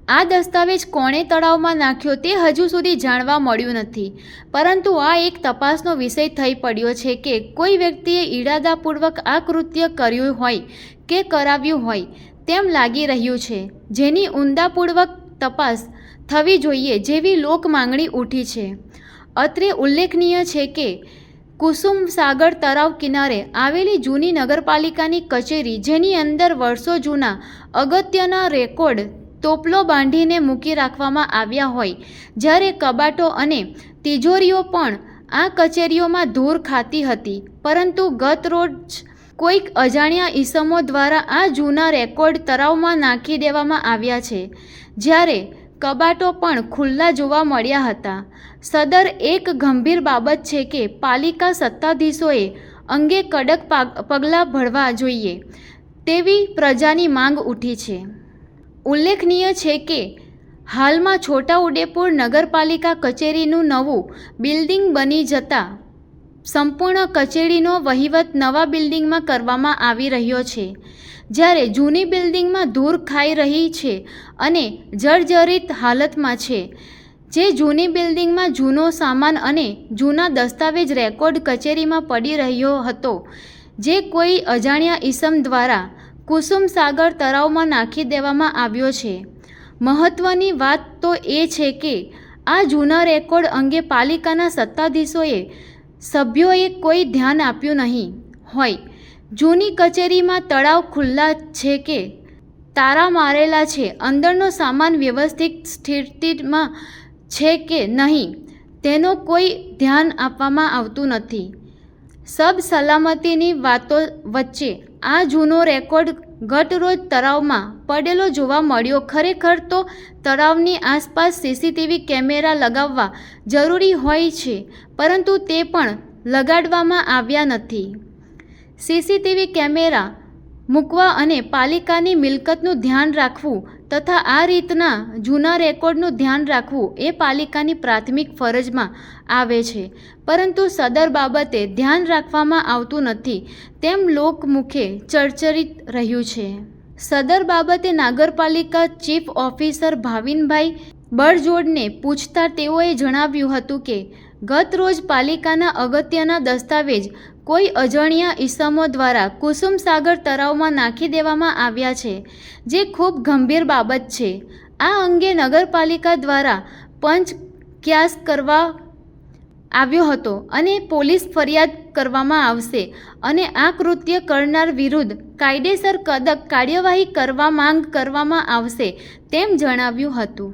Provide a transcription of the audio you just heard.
આ દસ્તાવેજ કોણે તળાવમાં નાખ્યો તે હજુ સુધી જાણવા મળ્યું નથી, પરંતુ આ એક તપાસનો વિષય થઈ પડ્યો છે કે કોઈ વ્યક્તિએ ઈરાદાપૂર્વક આ કૃત્ય કર્યું હોય કે કરાવ્યું હોય તેમ લાગી રહ્યું છે, જેની ઊંડાણપૂર્વક તપાસ થવી જોઈએ જેવી લોક માંગણી ઉઠી છે. અત્રે ઉલ્લેખનીય છે કે કુસુમસાગર તળાવ કિનારે આવેલી જૂની નગરપાલિકાની કચેરી, જેની અંદર વર્ષો જૂના અગત્યના રેકોર્ડ તોપલો બાંધીને મૂકી રાખવામાં આવ્યા હોય, જ્યારે કબાટો અને તિજોરીઓ પણ આ કચેરીઓમાં ધૂળ ખાતી હતી, પરંતુ ગત રોજ કોઈક અજાણ્યા ઈસમો દ્વારા આ જૂના રેકોર્ડ તળાવમાં નાખી દેવામાં આવ્યા છે, જ્યારે કબાટો પણ ખુલ્લા જોવા મળ્યા હતા. સદર એક ગંભીર બાબત છે કે પાલિકા સત્તાધીશોએ અંગે કડક પગલાં ભરવા જોઈએ તેવી પ્રજાની માંગ ઉઠી છે. ઉલ્લેખનીય છે કે હાલમાં છોટાઉદેપુર નગરપાલિકા કચેરીનું નવું બિલ્ડિંગ બની જતાં સંપૂર્ણ કચેરીનો વહીવટ નવા બિલ્ડિંગમાં કરવામાં આવી રહ્યો છે, જ્યારે જૂની બિલ્ડિંગમાં ધૂળ ખાઈ રહી છે અને જર્જરિત હાલતમાં છે. જે જૂની બિલ્ડિંગમાં જૂનો સામાન અને જૂના દસ્તાવેજ રેકોર્ડ કચેરીમાં પડી રહ્યો હતો, જે કોઈ અજાણ્યા ઈસમ દ્વારા કુસુમસાગર તળાવમાં નાખી દેવામાં આવ્યો છે. મહત્વની વાત તો એ છે કે આ જૂના રેકોર્ડ અંગે પાલિકાના સત્તાધીશોએ સભ્યોએ કોઈ ધ્યાન આપ્યું નહીં હોય. જૂની કચેરીમાં તળાવ ખુલ્લા છે કે તારા મારેલા છે, અંદરનો સામાન વ્યવસ્થિત સ્થિતિમાં છે કે નહીં તેનો કોઈ ધ્યાન આપવામાં આવતું નથી. સબ સલામતીની વાતો વચ્ચે આ જૂનો રેકોર્ડ ગત રોજ તળાવમાં પડેલો જોવા મળ્યો. ખરેખર તો તળાવની આસપાસ સીસીટીવી કેમેરા લગાવવા જરૂરી હોય છે, પરંતુ તે પણ લગાડવામાં આવ્યા નથી. સીસીટીવી કેમેરા મૂકવા અને પાલિકાની મિલકતનું ધ્યાન રાખવું તથા આ રીતના જૂના રેકોર્ડનું ધ્યાન રાખવું એ પાલિકાની પ્રાથમિક ફરજમાં આવે છે, પરંતુ સદર બાબતે ધ્યાન રાખવામાં આવતું નથી તેમ લોકમુખે ચર્ચિત રહ્યું છે. સદર બાબતે નગરપાલિકા ચીફ ઓફિસર ભાવિનભાઈ બળજોડને પૂછતા તેઓએ જણાવ્યું હતું કે ગત રોજ પાલિકાના અગત્યના દસ્તાવેજ કોઈ અજાણ્યા ઈસમો દ્વારા કુસુમસાગર તળાવમાં નાખી દેવામાં આવ્યા છે, જે ખૂબ ગંભીર બાબત છે. આ અંગે નગરપાલિકા દ્વારા પંચ ક્યાસ કરવા આવ્યો હતો અને પોલીસ ફરિયાદ કરવામાં આવશે અને આ કૃત્ય કરનાર વિરુદ્ધ કાયદેસર કડક કાર્યવાહી કરવા માંગ કરવામાં આવશે તેમ જણાવ્યું હતું.